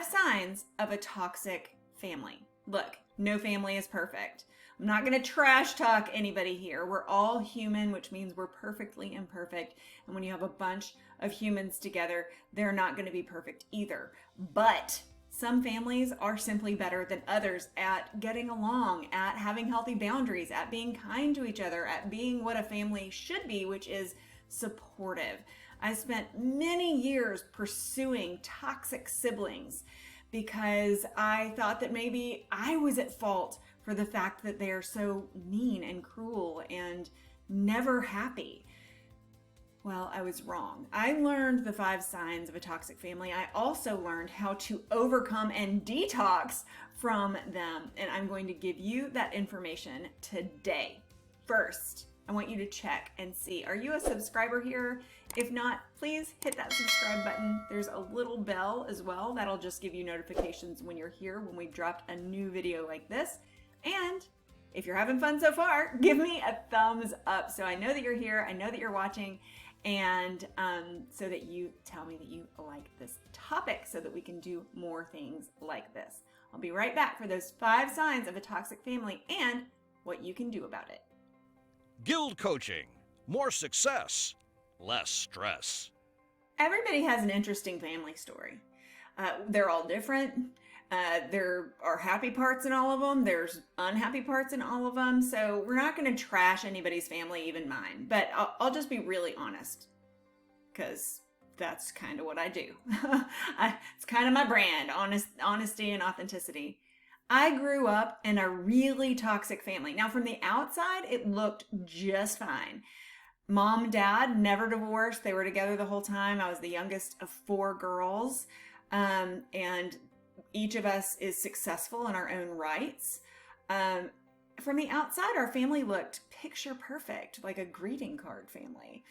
5 signs of a toxic family. Look, no family is perfect. I'm not going to trash talk anybody here. We're all human, which means we're perfectly imperfect. And when you have a bunch of humans together, they're not going to be perfect either. But some families are simply better than others at getting along, at having healthy boundaries, at being kind to each other, at being what a family should be, which is supportive. I spent many years pursuing toxic siblings because I thought that maybe I was at fault for the fact that they are so mean and cruel and never happy. Well, I was wrong. I learned the 5 signs of a toxic family. I also learned how to overcome and detox from them. And I'm going to give you that information today. First, I want you to check and see, are you a subscriber here? If not, please hit that subscribe button. There's a little bell as well. That'll just give you notifications when you're here, when we've dropped a new video like this. And if you're having fun so far, give me a thumbs up so I know that you're here, I know that you're watching, and so that you tell me that you like this topic so that we can do more things like this. I'll be right back for those 5 signs of a toxic family and what you can do about it. GILD Coaching. More success, less stress. Everybody has an interesting family story. They're all different. There are happy parts in all of them. There's unhappy parts in all of them. So we're not going to trash anybody's family, even mine. But I'll just be really honest, because that's kind of what I do. It's kind of my brand, honesty and authenticity. I grew up in a really toxic family. Now, from the outside, it looked just fine. Mom, dad, never divorced. They were together the whole time. I was the youngest of 4 girls. And each of us is successful in our own rights. From the outside, our family looked picture perfect, like a greeting card family.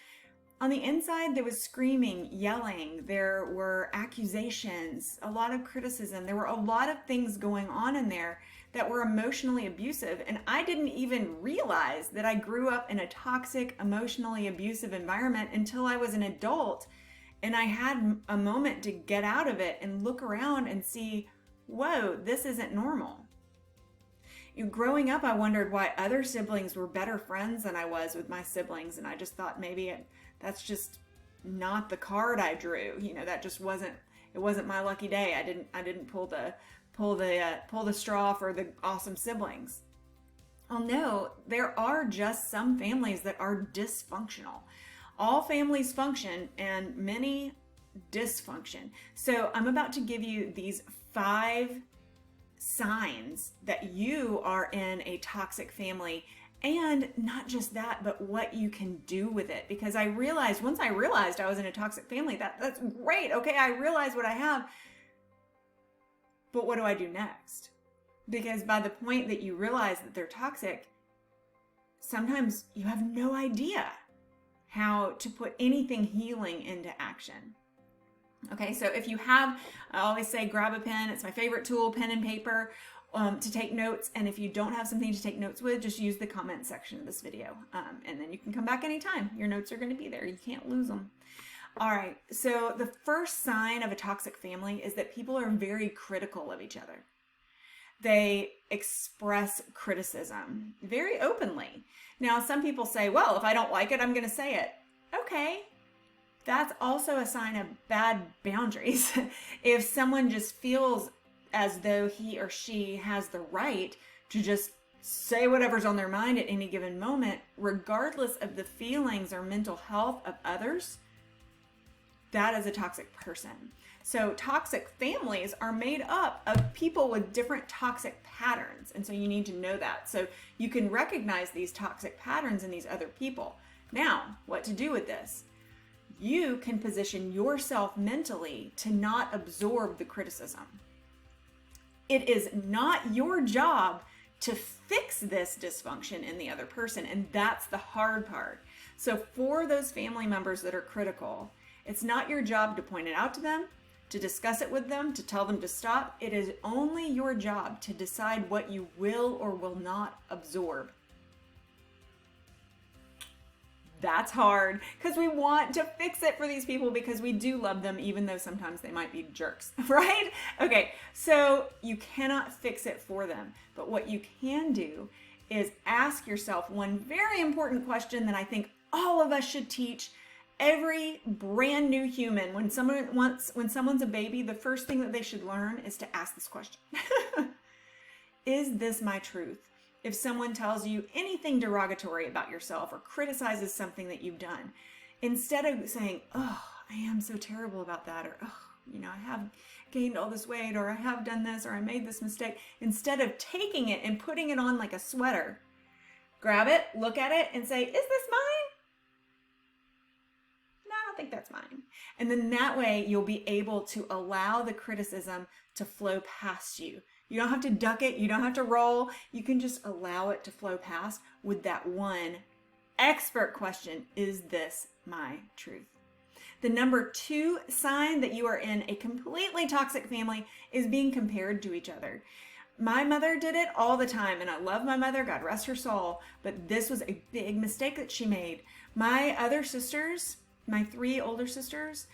On the inside, there was screaming, yelling, there were accusations, a lot of criticism. There were a lot of things going on in there that were emotionally abusive. And I didn't even realize that I grew up in a toxic, emotionally abusive environment until I was an adult. And I had a moment to get out of it and look around and see, whoa, this isn't normal. Growing up, I wondered why other siblings were better friends than I was with my siblings. And I just thought maybe that's just not the card I drew. That just wasn't my lucky day. I didn't pull the straw for the awesome siblings. Oh no, there are just some families that are dysfunctional. All families function and many dysfunction. So I'm about to give you these 5 signs that you are in a toxic family, and not just that, but what you can do with it. Because once I realized I was in a toxic family, that's great. Okay, I realize what I have, but what do I do next? Because by the point that you realize that they're toxic, sometimes you have no idea how to put anything healing into action. Okay, so if you have, I always say grab a pen. It's my favorite tool, pen and paper, to take notes. And if you don't have something to take notes with, just use the comment section of this video. And then you can come back anytime. Your notes are going to be there. You can't lose them. All right, so the first sign of a toxic family is that people are very critical of each other. They express criticism very openly. Now, some people say, well, if I don't like it, I'm going to say it. Okay, that's also a sign of bad boundaries. If someone just feels as though he or she has the right to just say whatever's on their mind at any given moment, regardless of the feelings or mental health of others, that is a toxic person. So toxic families are made up of people with different toxic patterns. And so you need to know that. So you can recognize these toxic patterns in these other people. Now, what to do with this? You can position yourself mentally to not absorb the criticism. It is not your job to fix this dysfunction in the other person, and that's the hard part. So for those family members that are critical, it's not your job to point it out to them, to discuss it with them, to tell them to stop. It is only your job to decide what you will or will not absorb. That's hard because we want to fix it for these people because we do love them, even though sometimes they might be jerks, right? Okay, so you cannot fix it for them. But what you can do is ask yourself one very important question that I think all of us should teach every brand new human. When someone's a baby, the first thing that they should learn is to ask this question. Is this my truth? If someone tells you anything derogatory about yourself or criticizes something that you've done, instead of saying, oh, I am so terrible about that, or, oh, I have gained all this weight, or I have done this, or I made this mistake, instead of taking it and putting it on like a sweater, grab it, look at it, and say, is this mine? No, I don't think that's mine. And then that way you'll be able to allow the criticism to flow past you. You don't have to duck it. You don't have to roll. You can just allow it to flow past with that one expert question. Is this my truth? The number 2 sign that you are in a completely toxic family is being compared to each other. My mother did it all the time, and I love my mother, God rest her soul, but this was a big mistake that she made. My other sisters, my 3 older sisters,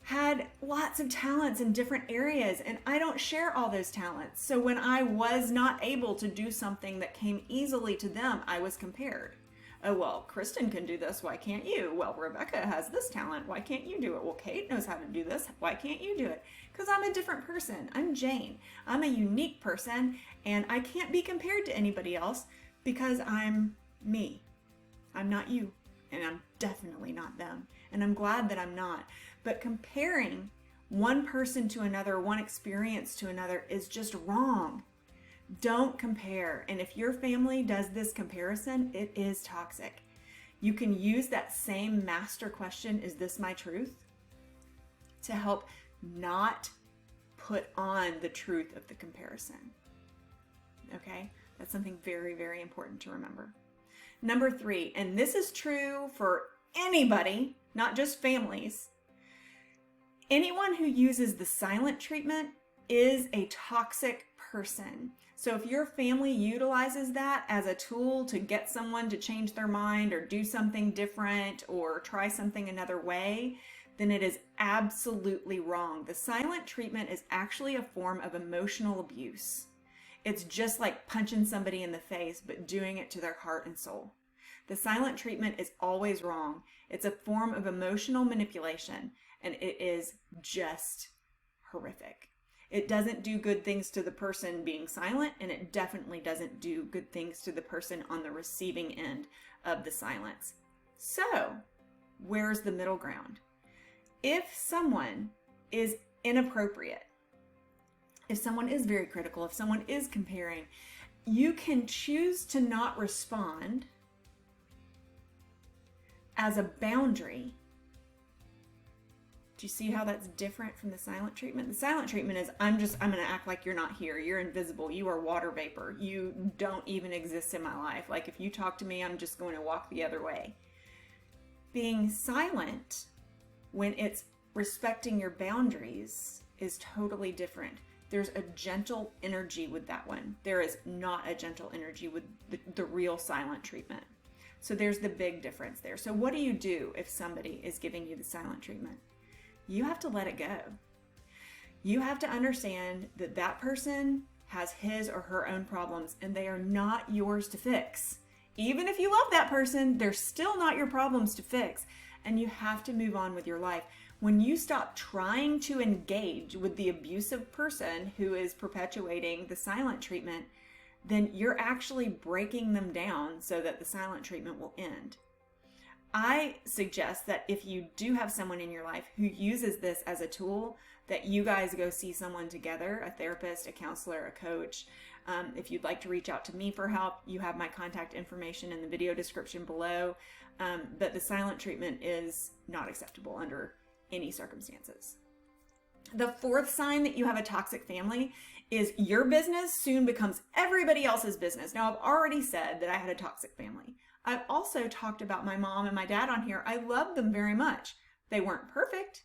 had lots of talents in different areas, and I don't share all those talents. So when I was not able to do something that came easily to them, I was compared. Oh, well, Kristen can do this. Why can't you? Well, Rebecca has this talent. Why can't you do it? Well, Kate knows how to do this. Why can't you do it? Because I'm a different person. I'm Jane. I'm a unique person, and I can't be compared to anybody else because I'm me. I'm not you, and I'm definitely not them. And I'm glad that I'm not. But comparing one person to another, one experience to another is just wrong. Don't compare. And if your family does this comparison, it is toxic. You can use that same master question, is this my truth? To help not put on the truth of the comparison. Okay? That's something very, very important to remember. Number 3, and this is true for anybody, not just families. Anyone who uses the silent treatment is a toxic person. So if your family utilizes that as a tool to get someone to change their mind or do something different or try something another way, then it is absolutely wrong. The silent treatment is actually a form of emotional abuse. It's just like punching somebody in the face, but doing it to their heart and soul. The silent treatment is always wrong. It's a form of emotional manipulation, and it is just horrific. It doesn't do good things to the person being silent, and it definitely doesn't do good things to the person on the receiving end of the silence. So, where's the middle ground? If someone is inappropriate, if someone is very critical, if someone is comparing, you can choose to not respond as a boundary. Do you see how that's different from the silent treatment? The silent treatment is, I'm going to act like you're not here. You're invisible. You are water vapor. You don't even exist in my life. Like if you talk to me, I'm just going to walk the other way. Being silent when it's respecting your boundaries is totally different. There's a gentle energy with that one. There is not a gentle energy with the real silent treatment. So there's the big difference there. So what do you do if somebody is giving you the silent treatment? You have to let it go. You have to understand that that person has his or her own problems and they are not yours to fix. Even if you love that person, they're still not your problems to fix. And you have to move on with your life. When you stop trying to engage with the abusive person who is perpetuating the silent treatment, then you're actually breaking them down so that the silent treatment will end. I suggest that if you do have someone in your life who uses this as a tool, that you guys go see someone together, a therapist, a counselor, a coach. If you'd like to reach out to me for help, you have my contact information in the video description below. But the silent treatment is not acceptable under any circumstances. The 4th sign that you have a toxic family is your business soon becomes everybody else's business. Now, I've already said that I had a toxic family. I've also talked about my mom and my dad on here. I love them very much. They weren't perfect,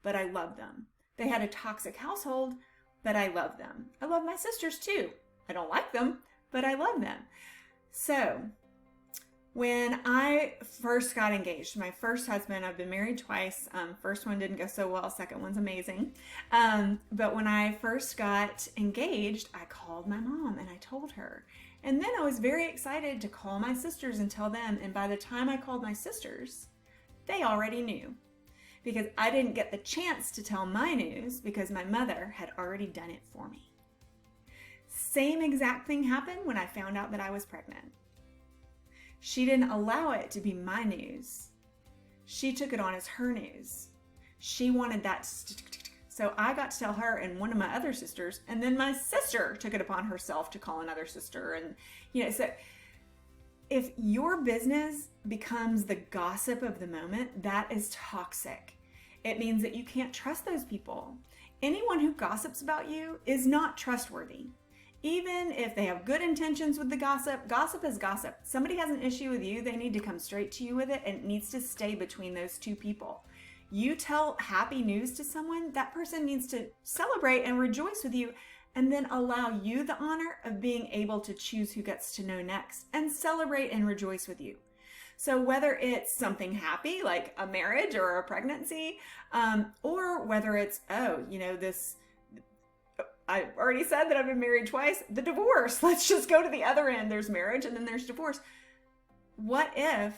but I love them. They had a toxic household, but I love them. I love my sisters too. I don't like them, but I love them. So When I first got engaged, my first husband, I've been married twice. First one didn't go so well, second one's amazing. But when I first got engaged, I called my mom and I told her. And then I was very excited to call my sisters and tell them. And by the time I called my sisters, they already knew. Because I didn't get the chance to tell my news because my mother had already done it for me. Same exact thing happened when I found out that I was pregnant. She didn't allow it to be my news. She took it on as her news. She wanted that. So I got to tell her and one of my other sisters, and then my sister took it upon herself to call another sister. And, so if your business becomes the gossip of the moment, that is toxic. It means that you can't trust those people. Anyone who gossips about you is not trustworthy. Even if they have good intentions with the gossip, gossip is gossip. Somebody has an issue with you, they need to come straight to you with it, and it needs to stay between those two people. You tell happy news to someone, that person needs to celebrate and rejoice with you, and then allow you the honor of being able to choose who gets to know next and celebrate and rejoice with you. So whether it's something happy like a marriage or a pregnancy, or whether it's, I already said that I've been married twice, the divorce. Let's just go to the other end. There's marriage and then there's divorce. What if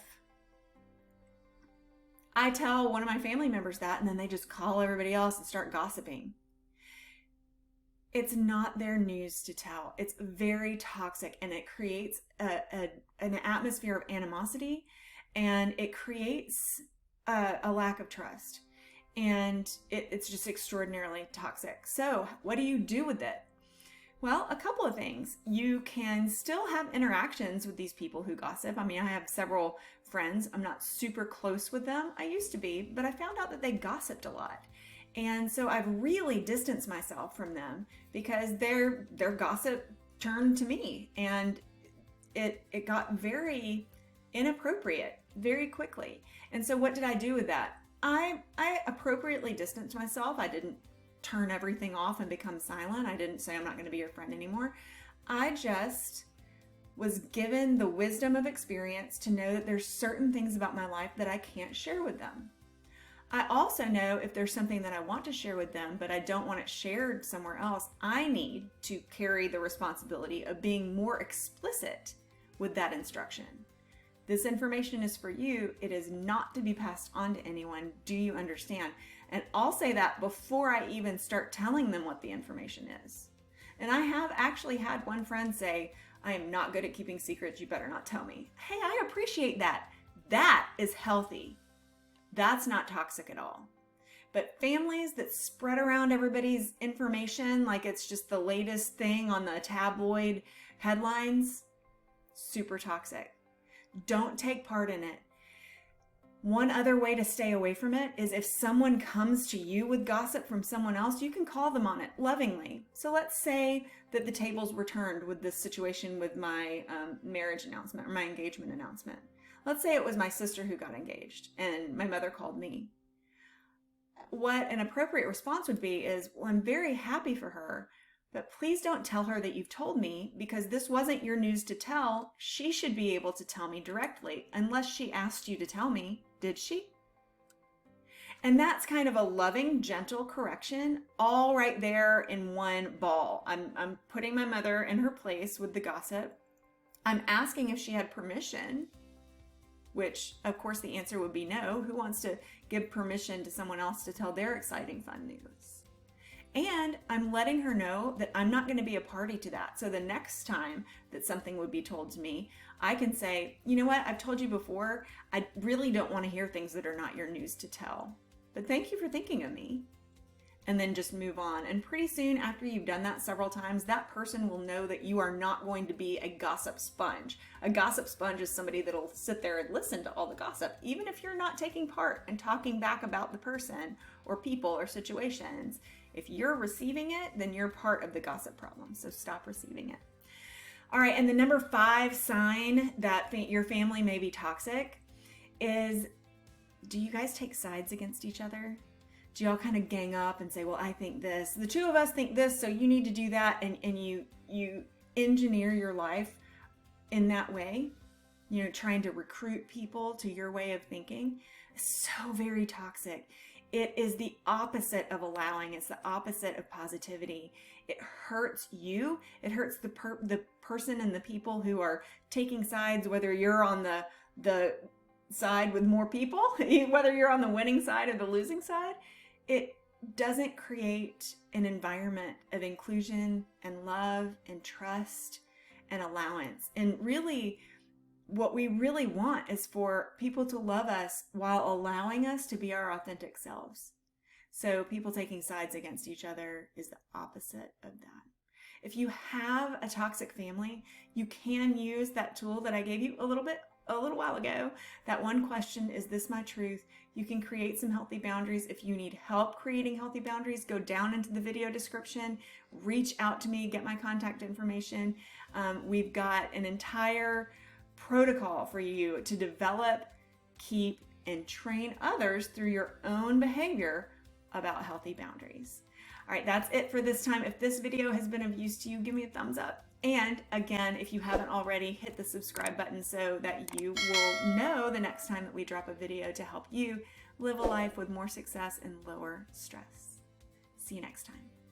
I tell one of my family members that and then they just call everybody else and start gossiping? It's not their news to tell. It's very toxic, and it creates an atmosphere of animosity, and it creates a lack of trust. And it's just extraordinarily toxic. So what do you do with it? Well, a couple of things. You can still have interactions with these people who gossip. I mean, I have several friends. I'm not super close with them. I used to be, but I found out that they gossiped a lot. And so I've really distanced myself from them because their gossip turned to me, and it got very inappropriate very quickly. And so what did I do with that? I appropriately distanced myself. I didn't turn everything off and become silent. I didn't say I'm not going to be your friend anymore. I just was given the wisdom of experience to know that there's certain things about my life that I can't share with them. I also know if there's something that I want to share with them, but I don't want it shared somewhere else, I need to carry the responsibility of being more explicit with that instruction. This information is for you. It is not to be passed on to anyone. Do you understand? And I'll say that before I even start telling them what the information is. And I have actually had one friend say, I am not good at keeping secrets. You better not tell me. Hey, I appreciate that. That is healthy. That's not toxic at all. But families that spread around everybody's information like it's just the latest thing on the tabloid headlines, super toxic. Don't take part in it. One other way to stay away from it is if someone comes to you with gossip from someone else, you can call them on it lovingly. So let's say that the tables were turned with this situation with my marriage announcement or my engagement announcement. Let's say it was my sister who got engaged and my mother called me. What an appropriate response would be is, well, I'm very happy for her, but please don't tell her that you've told me because this wasn't your news to tell. She should be able to tell me directly unless she asked you to tell me. Did she? And that's kind of a loving, gentle correction all right there in one ball. I'm putting my mother in her place with the gossip. I'm asking if she had permission, which of course the answer would be no. Who wants to give permission to someone else to tell their exciting, fun news? And I'm letting her know that I'm not going to be a party to that. So the next time that something would be told to me, I can say, you know what, I've told you before, I really don't want to hear things that are not your news to tell. But thank you for thinking of me. And then just move on. And pretty soon after you've done that several times, that person will know that you are not going to be a gossip sponge. A gossip sponge is somebody that'll sit there and listen to all the gossip, even if you're not taking part and talking back about the person or people or situations. If you're receiving it, then you're part of the gossip problem. So stop receiving it. All right, and the number 5 sign that your family may be toxic is, do you guys take sides against each other? Do y'all kind of gang up and say, well, I think this, the two of us think this, so you need to do that, and you engineer your life in that way? trying to recruit people to your way of thinking is so very toxic. It is the opposite of allowing. It's the opposite of positivity. It hurts you. It hurts the person and the people who are taking sides, whether you're on the side with more people, whether you're on the winning side or the losing side. It doesn't create an environment of inclusion and love and trust and allowance. And really, what we really want is for people to love us while allowing us to be our authentic selves. So people taking sides against each other is the opposite of that. If you have a toxic family, you can use that tool that I gave you a little while ago. That one question, is this my truth? You can create some healthy boundaries. If you need help creating healthy boundaries, go down into the video description, reach out to me, get my contact information. We've got an entire protocol for you to develop, keep, and train others through your own behavior about healthy boundaries. All right, that's it for this time. If this video has been of use to you, give me a thumbs up. And again, if you haven't already, hit the subscribe button so that you will know the next time that we drop a video to help you live a life with more success and lower stress. See you next time.